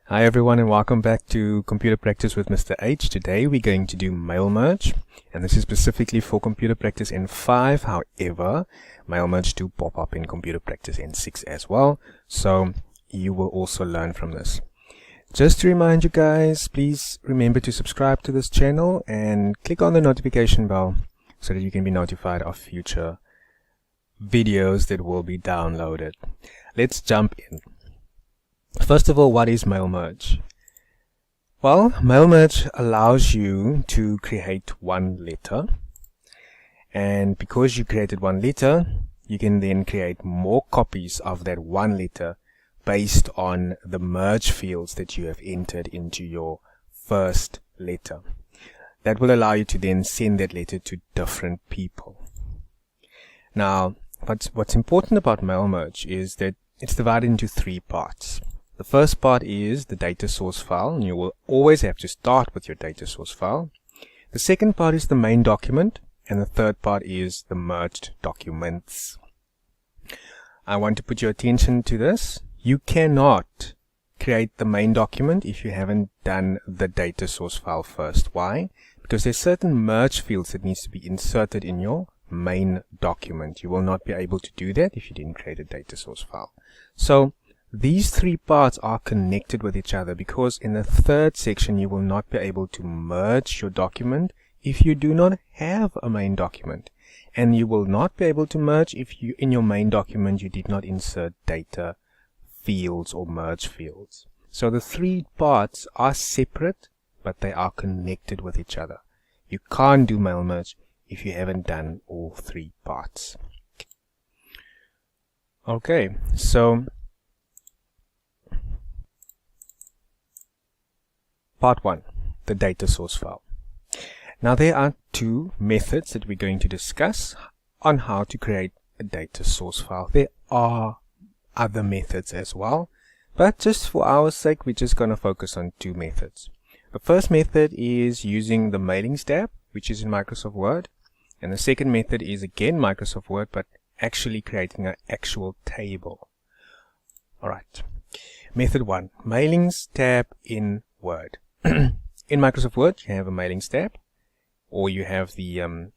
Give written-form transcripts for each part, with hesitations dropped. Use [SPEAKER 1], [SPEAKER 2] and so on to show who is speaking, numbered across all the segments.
[SPEAKER 1] Hi everyone and welcome back to Computer Practice with Mr. H. Today we're going to do mail merge, and this is specifically for Computer Practice N5. However, mail merge do pop up in Computer Practice N6 as well, so you will also learn from this. Just to remind you guys, please remember to subscribe to this channel and click on the notification bell so that you can be notified of future videos that will be downloaded. Let's jump in. First of all, what is mail merge? Well, mail merge allows you to create one letter, and because you created one letter, you can then create more copies of that one letter based on the merge fields that you have entered into your first letter. That will allow you to then send that letter to different people. Now, what's important about mail merge is that it's divided into three parts. The first part is the data source file, and you will always have to start with your data source file. The second part is the main document, and the third part is the merged documents. I want to put your attention to this. You cannot create the main document if you haven't done the data source file first. Why? Because there's certain merge fields that needs to be inserted in your main document. You will not be able to do that if you didn't create a data source file. So these three parts are connected with each other, because in the third section you will not be able to merge your document if you do not have a main document, and you will not be able to merge if you in your main document you did not insert data fields or merge fields. So the three parts are separate, but they are connected with each other. You can't do mail merge if you haven't done all three parts. Okay, so Part 1, the data source file. Now there are two methods that we're going to discuss on how to create a data source file. There are other methods as well, but just for our sake we're just going to focus on two methods. The first method is using the mailings tab, which is in Microsoft Word, and the second method is again Microsoft Word, but actually creating an actual table. Alright, method 1, mailings tab in Word. In Microsoft Word, you have a mailings tab, or you have the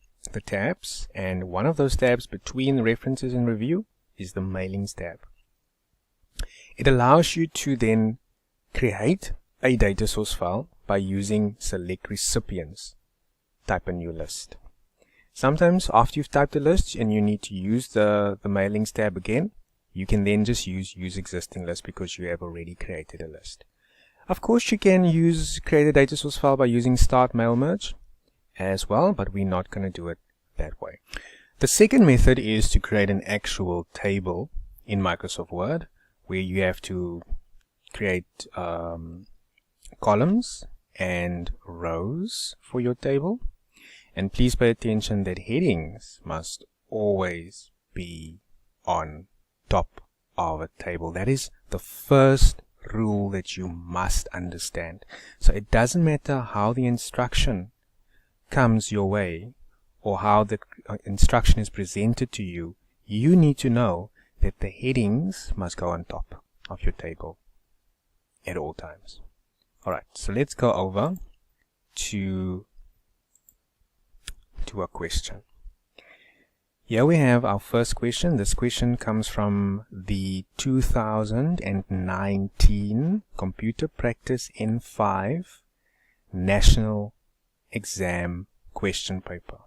[SPEAKER 1] tabs, and one of those tabs between references and review is the mailings tab. It allows you to then create a data source file by using select recipients. Type a new list. Sometimes after you've typed a list and you need to use the mailings tab again, you can then just use existing list because you have already created a list. Of course, you can create a data source file by using start mail merge as well, but we're not going to do it that way. The second method is to create an actual table in Microsoft Word, where you have to create columns and rows for your table. And please pay attention that headings must always be on top of a table. That is the first rule that you must understand. So it doesn't matter how the instruction comes your way or how the instruction is presented to you, you need to know that the headings must go on top of your table at all times. Alright, so let's go over to a question. Here we have our first question. This question comes from the 2019 Computer Practice N5 National Exam question paper.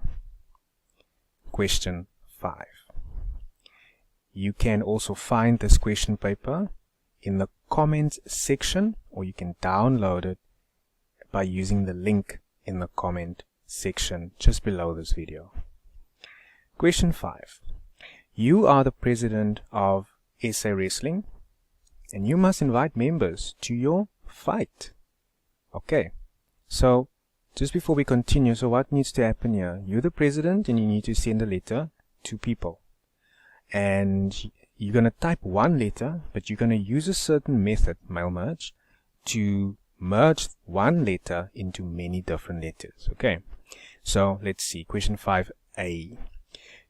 [SPEAKER 1] Question 5. You can also find this question paper in the comments section, or you can download it by using the link in the comment section just below this video. Question 5. You are the president of SA Wrestling, and you must invite members to your fight. Okay, so just before we continue, so what needs to happen here? You're the president and you need to send a letter to people. And you're going to type one letter, but you're going to use a certain method, mail merge, to merge one letter into many different letters. Okay, so let's see. Question 5A.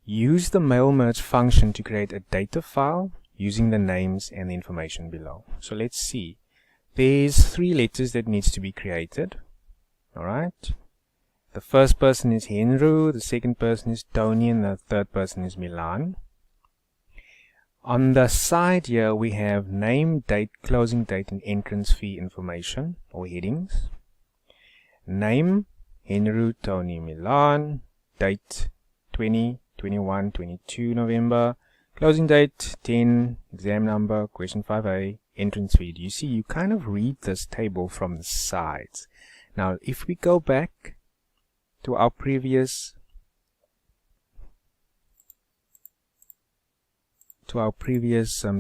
[SPEAKER 1] Use the mail merge function to create a data file using the names and the information below. So let's see. there's 3 letters that needs to be created. Alright. The first person is Henru, the second person is Tony, and the third person is Milan. On the side here we have name, date, closing date, and entrance fee information or headings. Name, Henru, Tony, Milan. Date, 20, 21, 22 November. Closing date, 10, exam number, question 5A, entrance fee. You see, you kind of read this table from the sides. Now, if we go back to our previous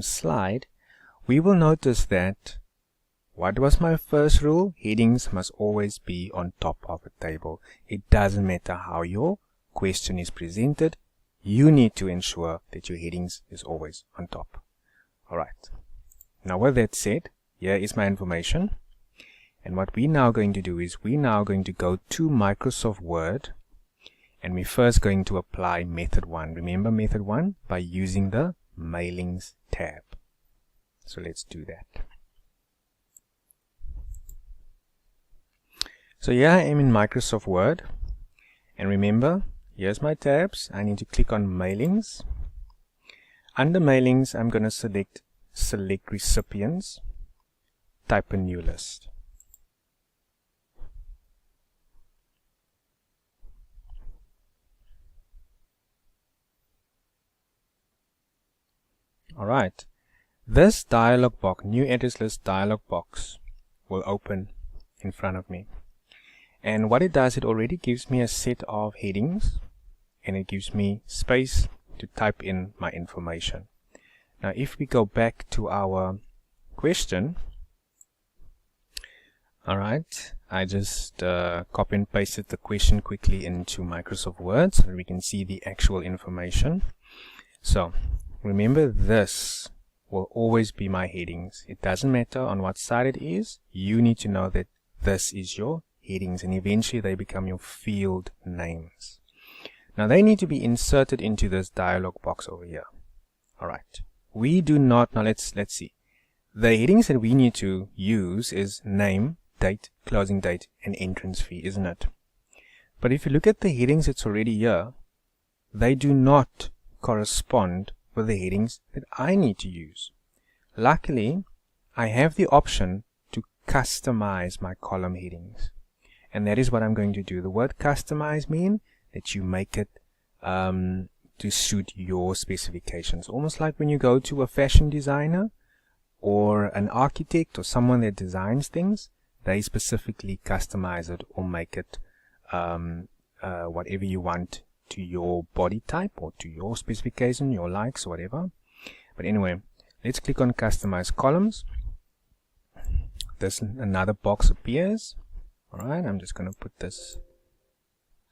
[SPEAKER 1] slide, we will notice that what was my first rule? Headings must always be on top of a table. It doesn't matter how your question is presented. You need to ensure that your headings is always on top. Alright. Now with that said, here is my information. And what we're now going to do is we're now going to go to Microsoft Word. And we're first going to apply method 1. Remember method 1? By using the Mailings tab. So let's do that. So here I am in Microsoft Word. And remember, here's my tabs. I need to click on Mailings. Under Mailings, I'm going to select Recipients. Type a new list. Alright. This dialog box, new address list dialog box, will open in front of me. And what it does, it already gives me a set of headings and it gives me space to type in my information. Now if we go back to our question, alright, I just copy and pasted the question quickly into Microsoft Word so that we can see the actual information. So remember, this will always be my headings. It doesn't matter on what side it is. You need to know that this is your headings, and eventually they become your field names. Now they need to be inserted into this dialog box over here. Alright. We do not, now let's see. The headings that we need to use is name, date, closing date, and entrance fee, isn't it? But if you look at the headings that's already here, they do not correspond with the headings that I need to use. Luckily, I have the option to customize my column headings. And that is what I'm going to do. The word customize means that you make it to suit your specifications. Almost like when you go to a fashion designer or an architect or someone that designs things, they specifically customize it or make it whatever you want to your body type or to your specification, your likes, whatever. But anyway, let's click on customize columns. This another box appears. Alright, I'm just going to put this,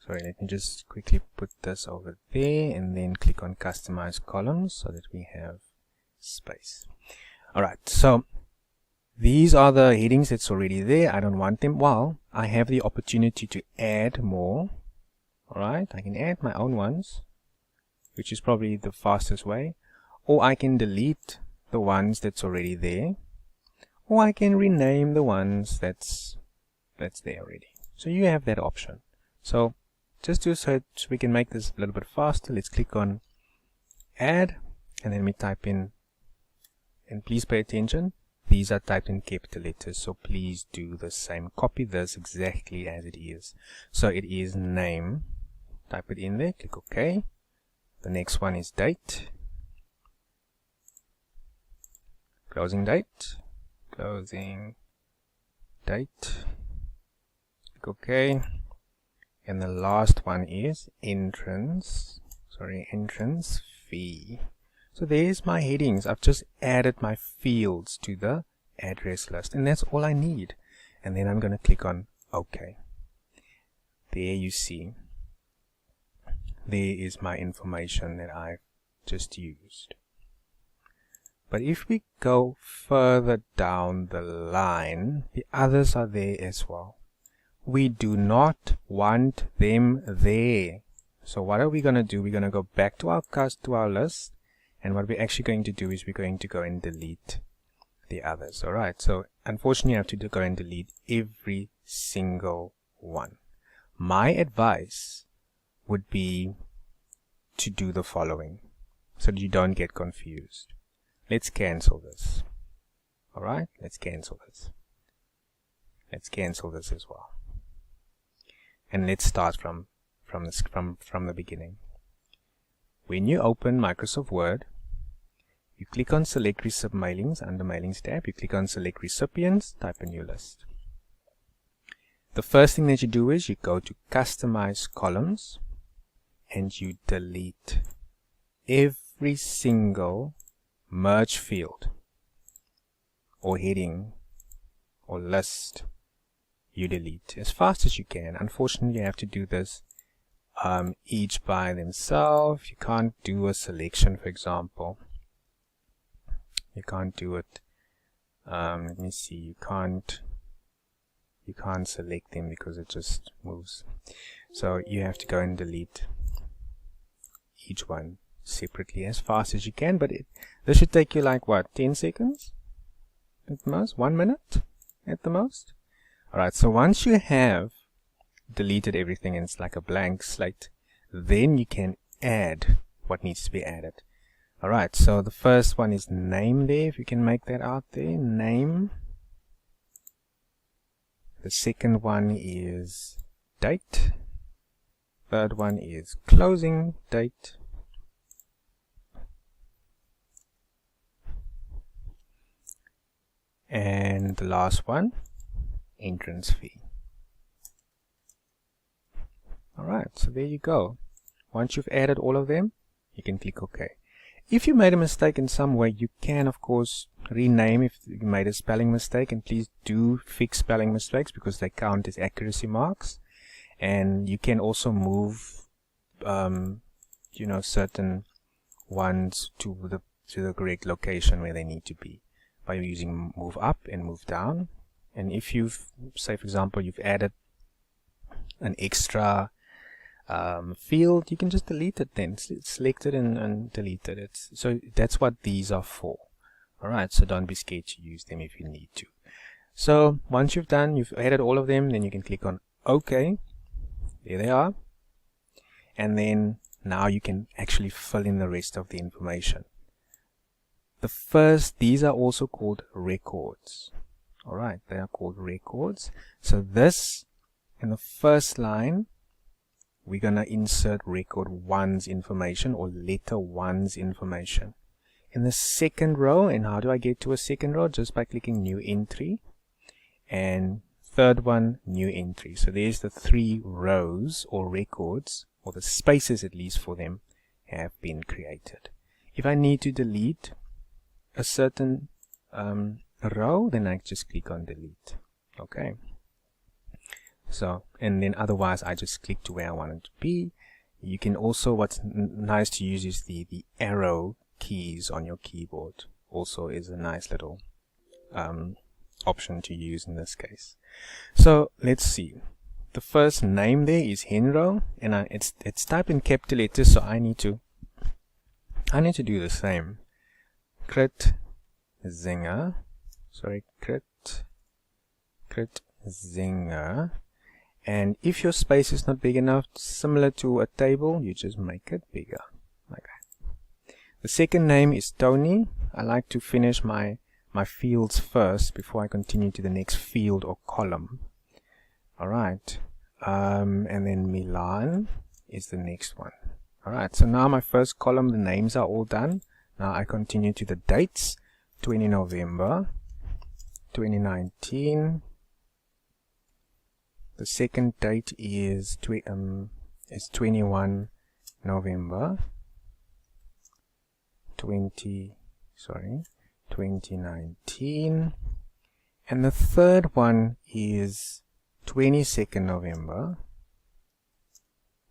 [SPEAKER 1] sorry, let me just quickly put this over there and then click on customize columns so that we have space. Alright, so these are the headings that's already there. I don't want them. Well, I have the opportunity to add more. Alright, I can add my own ones, which is probably the fastest way. Or I can delete the ones that's already there. Or I can rename the ones that's there already. So you have that option. So just to so we can make this a little bit faster, let's click on add and then we type in, and please pay attention, these are typed in capital letters, so please do the same. Copy this exactly as it is. So it is name, type it in there, click OK. The next one is date, closing date, closing date, click OK. And the last one is entrance fee. So there's my headings. I've just added my fields to the address list, and that's all I need. And then I'm going to click on OK. There you see. There is my information that I've just used. But if we go further down the line, the others are there as well. We do not want them there. So what are we going to do? We're going to go back to our list, and what we're actually going to do is we're going to go and delete the others. Alright, so unfortunately I have to go and delete every single one. My advice would be to do the following so that you don't get confused. Let's cancel this. Alright, let's cancel this. Let's cancel this as well. And let's start from the beginning. When you open Microsoft Word, you click on Select Recip Mailings under Mailings tab. You click on Select Recipients, type a new list. The first thing that you do is you go to Customize Columns and you delete every single merge field or heading or list. You delete as fast as you can. Unfortunately, you have to do this each by themselves. You can't do a selection, for example. You can't do it. Let me see. You can't select them because it just moves. So you have to go and delete each one separately as fast as you can. But this should take you like what, 10 seconds at the most, 1 minute at the most. Alright, so once you have deleted everything and it's like a blank slate, then you can add what needs to be added. Alright, so the first one is name there, if you can make that out there, name. The second one is date. Third one is closing date. And the last one, entrance fee. Alright, so there you go. Once you've added all of them, you can click OK. If you made a mistake in some way, you can of course rename if you made a spelling mistake, and please do fix spelling mistakes because they count as accuracy marks. And you can also move certain ones to the correct location where they need to be by using move up and move down. And if you've, say for example, you've added an extra field, you can just delete it then. Select it and delete it. So that's what these are for. Alright, so don't be scared to use them if you need to. So once you've added all of them, then you can click on OK. There they are. And then now you can actually fill in the rest of the information. These are also called records. Alright, they are called records. So this, in the first line, we're going to insert record 1's information or letter 1's information. In the second row, and how do I get to a second row? Just by clicking new entry. And third one, new entry. So there's the 3 rows or records, or the spaces at least for them, have been created. If I need to delete a certain row, then I just click on delete. Okay. So, and then otherwise I just click to where I want it to be. You can also, what's nice to use is the arrow keys on your keyboard. Also is a nice little option to use in this case. So let's see. The first name there is Henro, and it's typed in capital letters, so I need to do the same. Krit Zinger. Sorry, Krit Zinger. And if your space is not big enough, similar to a table, you just make it bigger. Like that. The second name is Tony. I like to finish my fields first before I continue to the next field or column. Alright. And then Milan is the next one. Alright, so now my first column, the names are all done. Now I continue to the dates. 20 November 2019. The second date is 21 November 2019. And the third one is 22nd November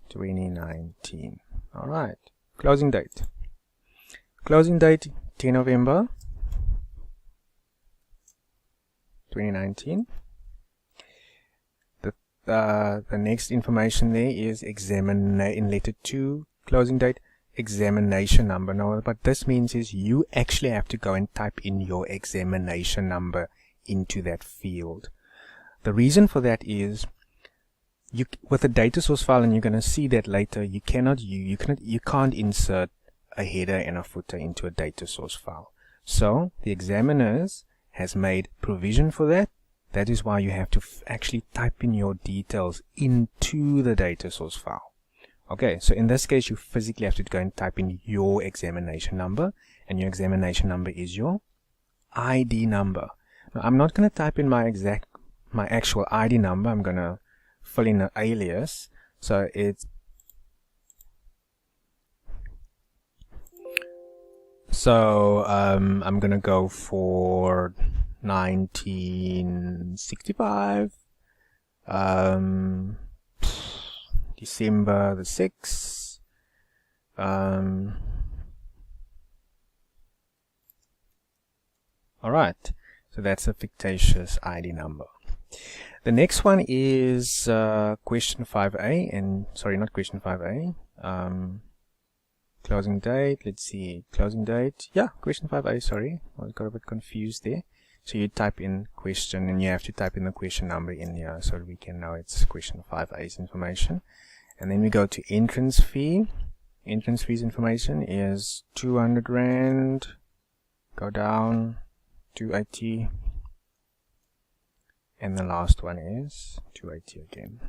[SPEAKER 1] 2019. Alright. Closing date. Closing date 10 November 2019. The next information there is examine in letter 2, closing date examination number. Now what this means is you actually have to go and type in your examination number into that field. The reason for that is with a data source file, and you're going to see that later, you can't insert a header and a footer into a data source file. So the examiners has made provision for that. That is why you have to actually type in your details into the data source file. Okay, so in this case, you physically have to go and type in your examination number, and your examination number is your ID number. Now, I'm not going to type in my actual ID number. I'm going to fill in an alias. So it's I'm going to go for 1965, December the 6th, alright, so that's a fictitious ID number. The next one is question 5a, and sorry, not question 5a, closing date. Let's see, closing date, yeah, question 5a, sorry, I got a bit confused there. So you type in question, and you have to type in the question number in here so we can know it's question 5a's information. And then we go to entrance fee. Entrance fees information is 200 Rand, go down, 280, and the last one is 280 again.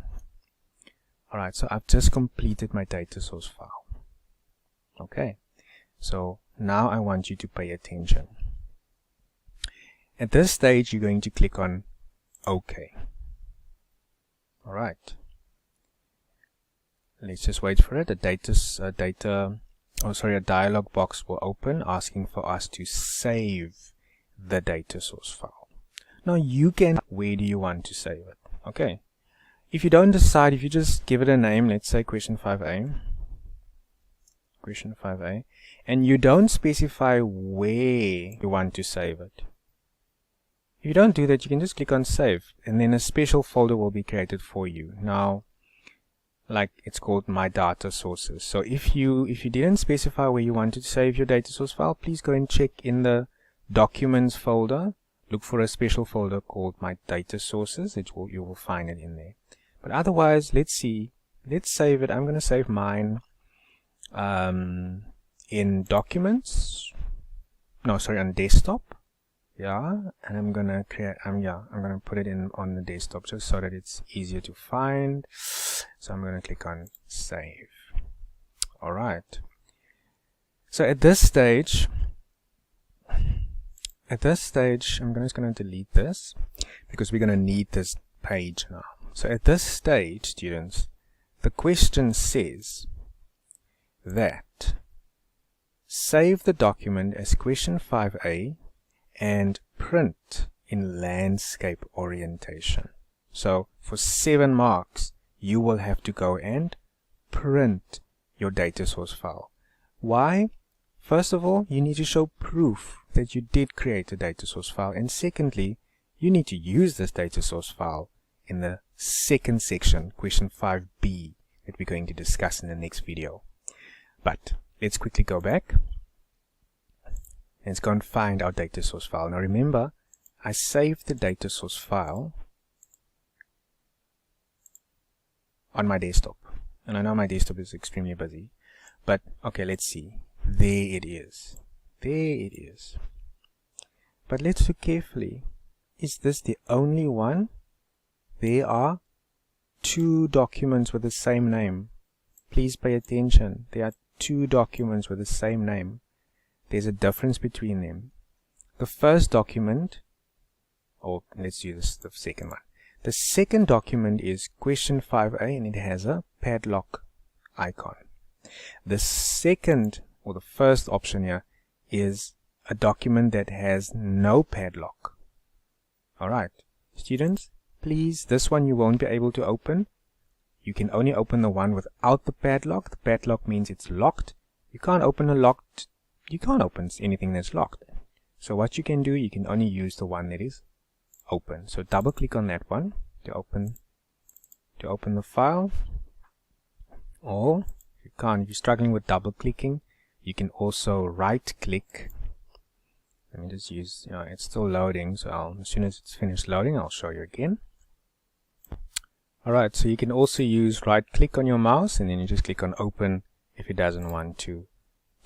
[SPEAKER 1] Alright, so I've just completed my data source file. Okay, so now I want you to pay attention. At this stage, you're going to click on OK. Alright. Let's just wait for it. A dialog box will open asking for us to save the data source file. Now you can, where do you want to save it? Okay. If you don't decide, if you just give it a name, let's say question 5a, and you don't specify where you want to save it. If you don't do that, you can just click on save, and then a special folder will be created for you. Now, like it's called my data sources. So if you didn't specify where you want to save your data source file, please go and check in the documents folder. Look for a special folder called my data sources. You will find it in there. But otherwise, let's see. Let's save it. I'm going to save mine in documents. No, sorry, on desktop. Yeah, and I'm gonna create. I'm gonna put it in on the desktop just so that it's easier to find. So I'm gonna click on save. All right. So at this stage, I'm just gonna delete this because we're gonna need this page now. So at this stage, students, the question says that save the document as question 5a and print in landscape orientation. So for 7 marks, you will have to go and print your data source file. Why? First of all, you need to show proof that you did create a data source file, and secondly, you need to use this data source file in the second section, question 5b, that we're going to discuss in the next video. But let's quickly go back. Let's go and find our data source file. Now remember, I saved the data source file on my desktop. And I know my desktop is extremely busy. But, okay, let's see. There it is. There it is. But let's look carefully. Is this the only one? There are 2 documents with the same name. Please pay attention. There are 2 documents with the same name. There's a difference between them. The first document, or let's do this, the second one. The second document is question 5a, and it has a padlock icon. The second, or the first option here, is a document that has no padlock. Alright, students, please, this one you won't be able to open. You can only open the one without the padlock. The padlock means it's locked. You can't open anything that's locked. So what you can do, you can only use the one that is open. So double click on that one to open the file. Or if you if you're struggling with double clicking, you can also right click. Let me just use, it's still loading, so as soon as it's finished loading, I'll show you again. Alright, so you can also use right click on your mouse, and then you just click on open if it doesn't want to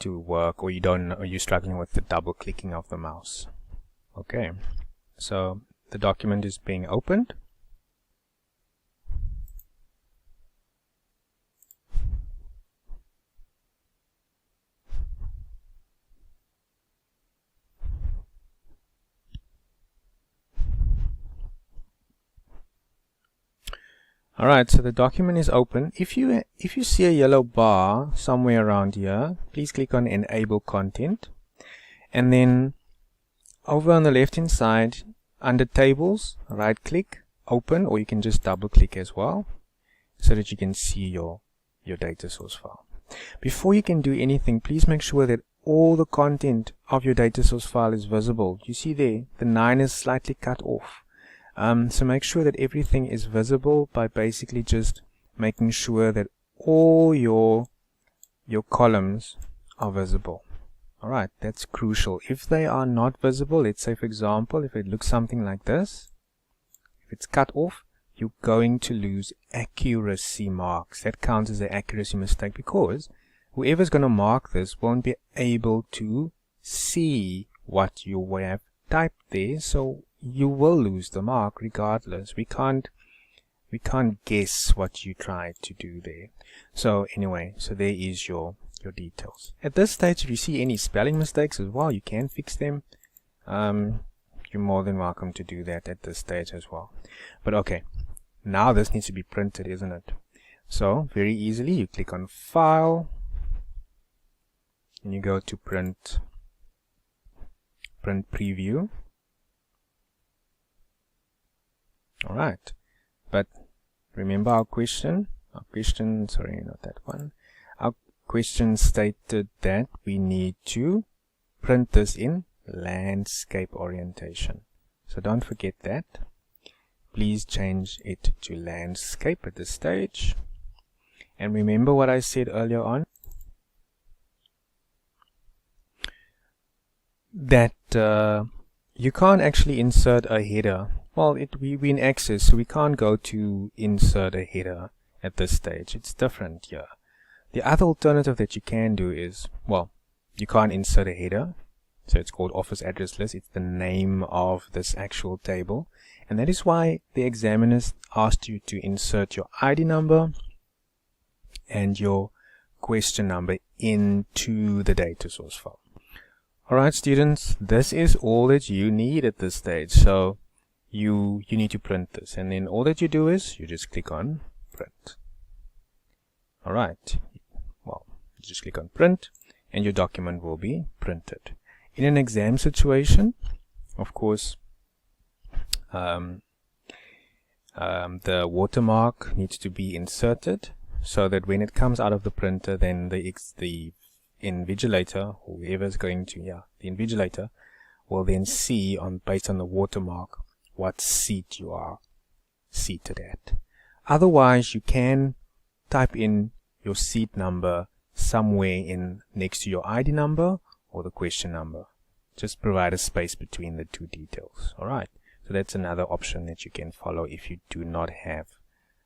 [SPEAKER 1] work, or you're struggling with the double clicking of the mouse. Okay, so the document is being opened. Alright, so the document is open. If you see a yellow bar somewhere around here, please click on Enable Content. And then over on the left hand side, under Tables, right click, Open, or you can just double click as well, so that you can see your data source file. Before you can do anything, please make sure that all the content of your data source file is visible. You see there, the 9 is slightly cut off. So make sure that everything is visible by basically just making sure that all your columns are visible. Alright, that's crucial. If they are not visible, let's say for example, if it looks something like this, if it's cut off, you're going to lose accuracy marks. That counts as an accuracy mistake, because whoever's going to mark this won't be able to see what you have typed there, so you will lose the mark regardless. We can't guess what you tried to do there. So anyway, so there is your details. At this stage, if you see any spelling mistakes as well, you can fix them. You're more than welcome to do that at this stage as well. But okay, now this needs to be printed, isn't it? So very easily, you click on File, and you go to Print Preview. Alright, but remember our question, sorry, not that one. Our question stated that we need to print this in landscape orientation. So don't forget that. Please change it to landscape at this stage. And remember what I said earlier on, that you can't actually insert a header. Well, we're in Access, so we can't go to insert a header at this stage. It's different here. The other alternative that you can do is, well, you can't insert a header, so it's called Office Address List. It's the name of this actual table, and that is why the examiners asked you to insert your ID number and your question number into the data source file. Alright students, this is all that you need at this stage. So you need to print this, and then all that you do is you just click on print. Alright, well, you just click on print and your document will be printed. In an exam situation, of course, the watermark needs to be inserted, so that when it comes out of the printer, then the invigilator, or whoever's going to, the invigilator will then see based on the watermark what seat you are seated at. Otherwise, you can type in your seat number somewhere in next to your ID number or the question number. Just provide a space between the two details. Alright, so that's another option that you can follow if you do not have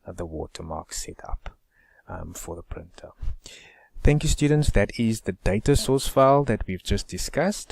[SPEAKER 1] the watermark set up for the printer. Thank you students, that is the data source file that we've just discussed.